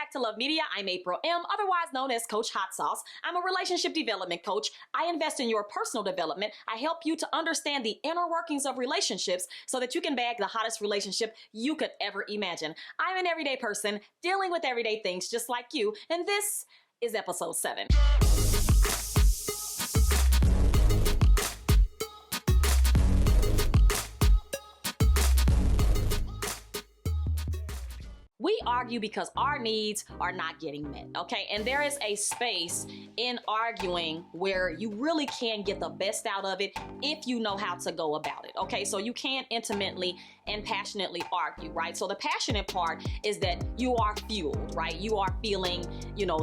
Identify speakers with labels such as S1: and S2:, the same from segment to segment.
S1: back to Love Media. I'm April M., otherwise known as Coach Hot Sauce. I'm a relationship development coach. I invest in your personal development. I help you to understand the inner workings of relationships so that you can bag the hottest relationship you could ever imagine. I'm an everyday person dealing with everyday things just like you, and this is episode 7. We argue because our needs are not getting met, okay? And there is a space in arguing where you really can get the best out of it if you know how to go about it, okay? So you can intimately and passionately argue, right? So the passionate part is that you are fueled, right? You are feeling,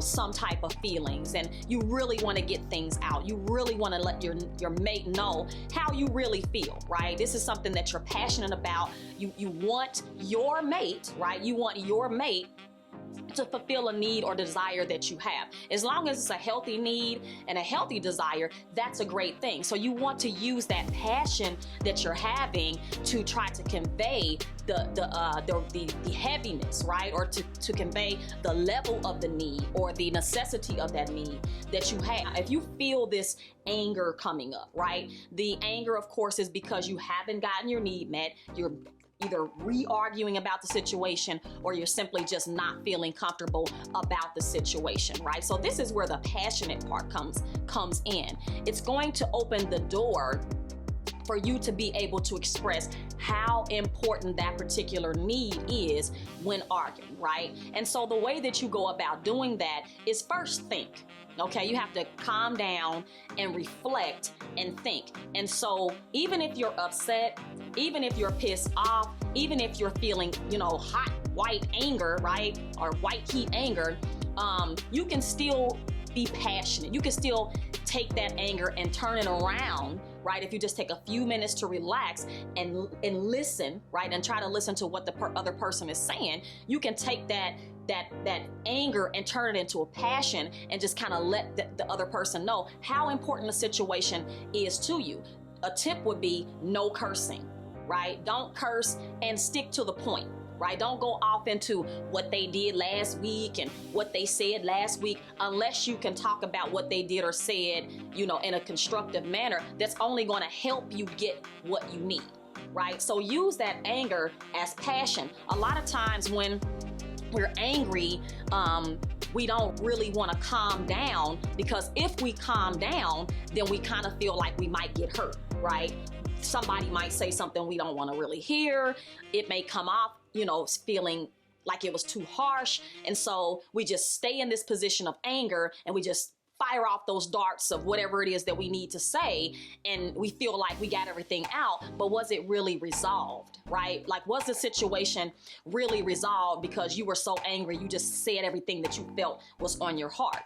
S1: some type of feelings, and you really want to get things out. You really want to let your mate know how you really feel, right? This is something that you're passionate about. You want your mate, right? You want your mate to fulfill a need or desire that you have. As long as it's a healthy need and a healthy desire, that's a great thing. So you want to use that passion that you're having to try to convey the heaviness, right? Or to convey the level of the need or the necessity of that need that you have. If you feel this anger coming up, right? The anger, of course, is because you haven't gotten your need met. You're either re-arguing about the situation or you're simply just not feeling comfortable about the situation, right? So this is where the passionate part comes in. It's going to open the door for you to be able to express how important that particular need is when arguing, right? And so the way that you go about doing that is first think. Okay, you have to calm down and reflect and think. And so even if you're upset, even if you're pissed off, even if you're feeling, hot white anger, right? Or white heat anger, you can still be passionate. You can still take that anger and turn it around, right? If you just take a few minutes to relax and listen, right? And try to listen to what the other person is saying, you can take that anger and turn it into a passion and just kind of let the other person know how important the situation is to you. A tip would be no cursing, right? Don't curse and stick to the point, right? Don't go off into what they did last week and what they said last week unless you can talk about what they did or said, in a constructive manner that's only going to help you get what you need, right? So use that anger as passion. A lot of times when we're angry, we don't really want to calm down, because if we calm down, then we kind of feel like we might get hurt, right? Somebody might say something we don't want to really hear. It may come off, feeling like it was too harsh. And so we just stay in this position of anger and we just fire off those darts of whatever it is that we need to say, and we feel like we got everything out, but was it really resolved, right? Like, was the situation really resolved because you were so angry you just said everything that you felt was on your heart,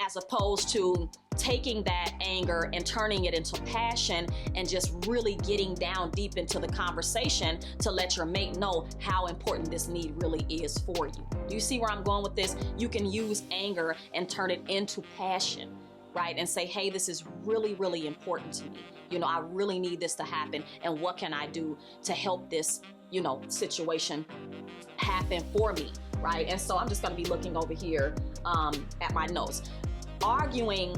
S1: as opposed to taking that anger and turning it into passion and just really getting down deep into the conversation to let your mate know how important this need really is for you. Do you see where I'm going with this? You can use anger and turn it into passion, right? And say, hey, this is really, really important to me. I really need this to happen. And what can I do to help this, situation happen for me, right? And so I'm just going to be looking over here at my notes. Arguing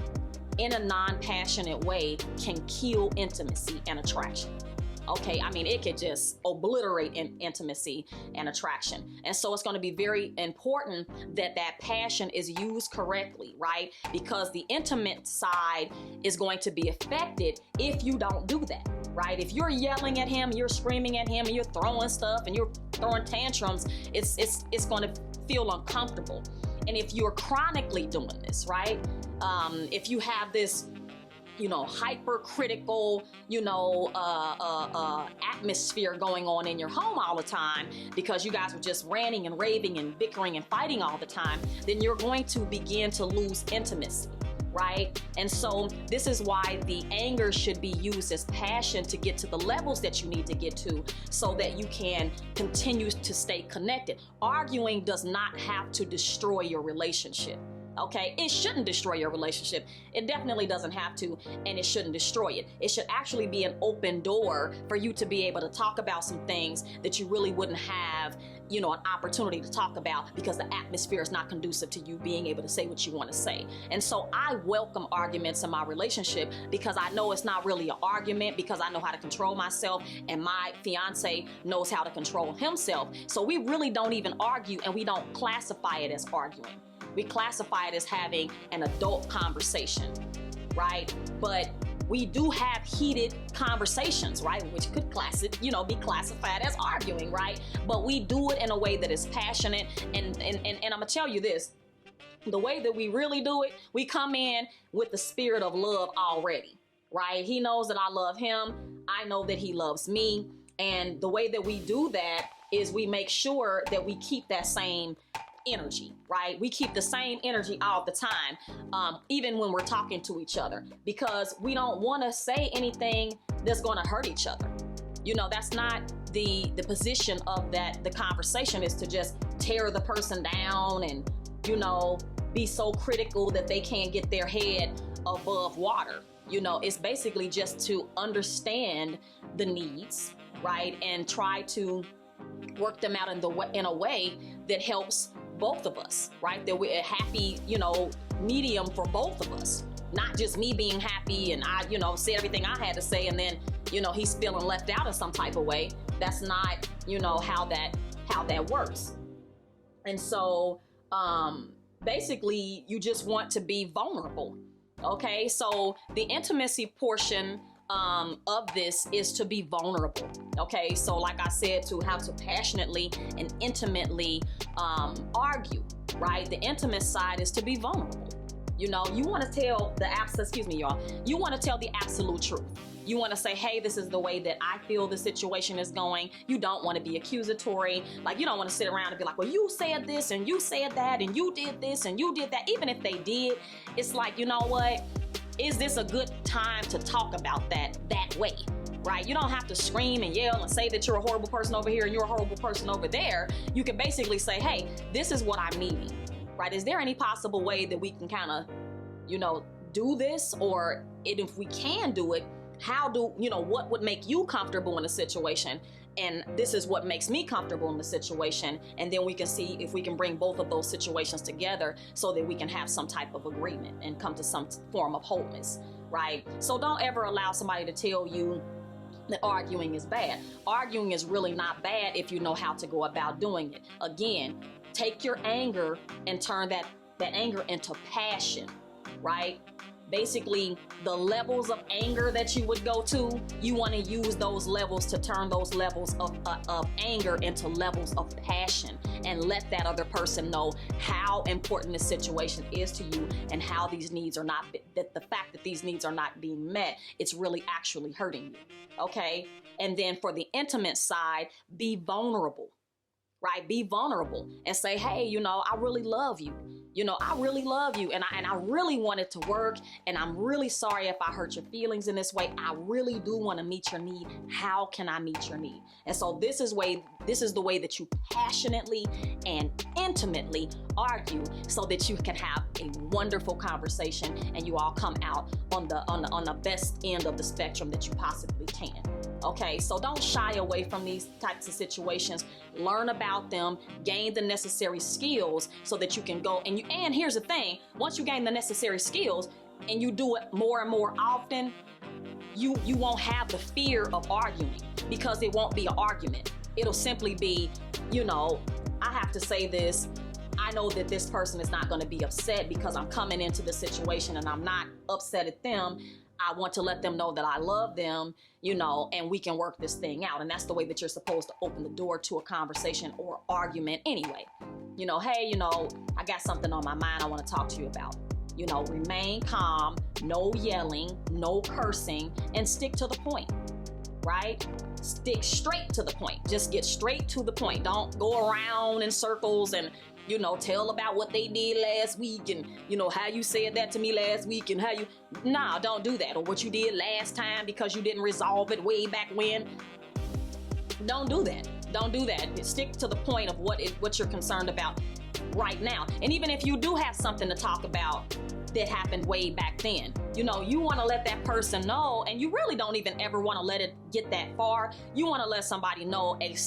S1: in a non-passionate way can kill intimacy and attraction. Okay, it could just obliterate intimacy and attraction. And so it's going to be very important that passion is used correctly, right? Because the intimate side is going to be affected if you don't do that, right? If you're yelling at him, you're screaming at him, and you're throwing stuff and you're throwing tantrums, it's going to feel uncomfortable. And if you're chronically doing this, right? If you have this, hypercritical, atmosphere going on in your home all the time because you guys are just ranting and raving and bickering and fighting all the time, then you're going to begin to lose intimacy, right? And so this is why the anger should be used as passion to get to the levels that you need to get to so that you can continue to stay connected. Arguing does not have to destroy your relationship. Okay, it shouldn't destroy your relationship. It definitely doesn't have to, and it shouldn't destroy it. It should actually be an open door for you to be able to talk about some things that you really wouldn't have, an opportunity to talk about, because the atmosphere is not conducive to you being able to say what you want to say. And so I welcome arguments in my relationship, because I know it's not really an argument, because I know how to control myself, and my fiance knows how to control himself. So we really don't even argue, and we don't classify it as arguing. We classify it as having an adult conversation, right? But we do have heated conversations, right? Which could be classified as arguing, right? But we do it in a way that is passionate. And I'm gonna tell you this, the way that we really do it, we come in with the spirit of love already, right? He knows that I love him. I know that he loves me. And the way that we do that is we make sure that we keep that same energy, right? We keep the same energy all the time, even when we're talking to each other, because we don't want to say anything that's going to hurt each other. That's not the position of that. The conversation is to just tear the person down and, be so critical that they can't get their head above water. It's basically just to understand the needs, right? And try to work them out in a way that helps both of us, right? That we're a happy, medium for both of us. Not just me being happy and I, said everything I had to say, and then, he's feeling left out in some type of way. That's not, how that works. And so, basically, you just want to be vulnerable. Okay, so the intimacy portion of this is to be vulnerable. Okay, so like I said, to have to passionately and intimately argue, right? The intimate side is to be vulnerable. You want to tell you want to tell the absolute truth. You want to say, hey, this is the way that I feel the situation is going. You don't want to be accusatory. Like, you don't want to sit around and be like, well, you said this and you said that and you did this and you did that. Even if they did, it's like, you know what? Is this a good time to talk about that way, right? You don't have to scream and yell and say that you're a horrible person over here and you're a horrible person over there. You can basically say, hey, this is what I'm needing, right? Is there any possible way that we can kind of, do this? Or if we can do it, what would make you comfortable in a situation? And this is what makes me comfortable in the situation. And then we can see if we can bring both of those situations together so that we can have some type of agreement and come to some form of wholeness, right? So don't ever allow somebody to tell you that arguing is bad. Arguing is really not bad if you know how to go about doing it. Again, take your anger and turn that anger into passion, right? Basically, the levels of anger that you would go to, you want to use those levels to turn those levels of anger into levels of passion, and let that other person know how important the situation is to you, and how these needs are not, that the fact that these needs are not being met, it's really actually hurting you, okay? And then for the intimate side, be vulnerable. Right? Be vulnerable and say, hey, I really love you. I really love you. And I really want it to work. And I'm really sorry if I hurt your feelings in this way. I really do want to meet your need. How can I meet your need? And so this is the way that you passionately and intimately argue, so that you can have a wonderful conversation and you all come out on the best end of the spectrum that you possibly can. Okay, so don't shy away from these types of situations. Learn about them, gain the necessary skills so that you can go and here's the thing, once you gain the necessary skills and you do it more and more often, you won't have the fear of arguing, because it won't be an argument. It'll simply be, I have to say this. I know that this person is not going to be upset because I'm coming into the situation and I'm not upset at them. I want to let them know that I love them, and we can work this thing out. And that's the way that you're supposed to open the door to a conversation or argument anyway. Hey, I got something on my mind I want to talk to you about. Remain calm, no yelling, no cursing, and stick to the point, right? Stick straight to the point. Just get straight to the point. Don't go around in circles and tell about what they did last week and, how you said that to me last week and don't do that. Or what you did last time because you didn't resolve it way back when. Don't do that. Don't do that. Stick to the point of what you're concerned about. right now. And even if you do have something to talk about that happened way back then, you know, you want to let that person know, and you really don't even ever want to let it get that far. You want to let somebody know as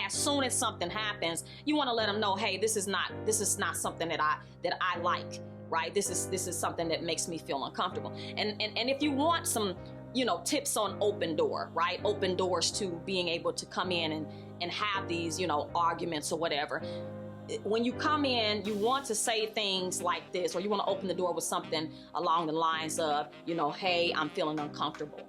S1: soon as something happens, you want to let them know, hey, this is not something that I like, right? This is something that makes me feel uncomfortable. And if you want some, you know, tips on open door, right? Open doors to being able to come in and have these, you know, arguments or whatever. When you come in, you want to say things like this, or you want to open the door with something along the lines of, you know, hey, I'm feeling uncomfortable,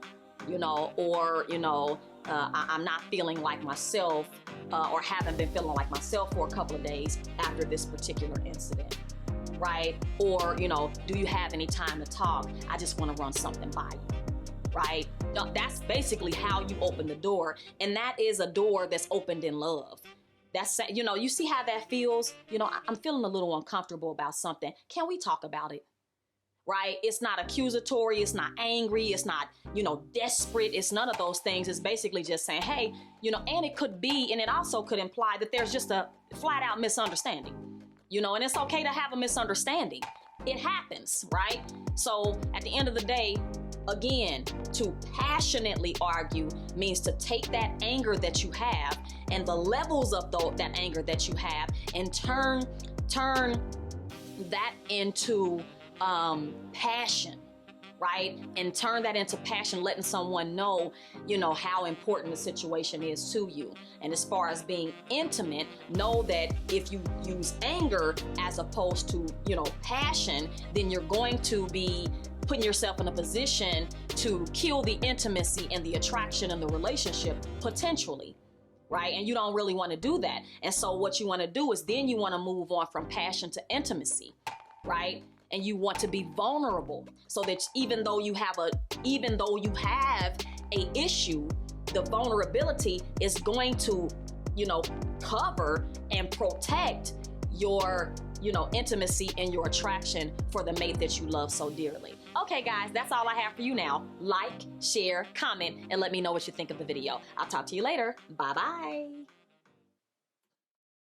S1: you know, or, you know, I'm not feeling like myself, or haven't been feeling like myself for a couple of days after this particular incident, right? Or, you know, do you have any time to talk? I just want to run something by you. Right? That's basically how you open the door. And that is a door that's opened in love. That's, you know, you see how that feels? You know, I'm feeling a little uncomfortable about something. Can we talk about it? Right? It's not accusatory. It's not angry. It's not, you know, desperate. It's none of those things. It's basically just saying, hey, you know, and it could be, and it also could imply that there's just a flat out misunderstanding, you know, and it's okay to have a misunderstanding. It happens, right? So at the end of the day, again, to passionately argue means to take that anger that you have and the levels of that anger that you have and turn that into passion, right? And turn that into passion, letting someone know, you know, how important the situation is to you. And as far as being intimate, know that if you use anger as opposed to, you know, passion, then you're going to be putting yourself in a position to kill the intimacy and the attraction in the relationship potentially, right? And you don't really want to do that. And so what you want to do is then you want to move on from passion to intimacy, right? And you want to be vulnerable so that even though you have a issue, the vulnerability is going to, you know, cover and protect your, you know, intimacy and your attraction for the mate that you love so dearly. Okay, guys, that's all I have for you now. Like, share, comment, and let me know what you think of the video. I'll talk to you later. Bye-bye.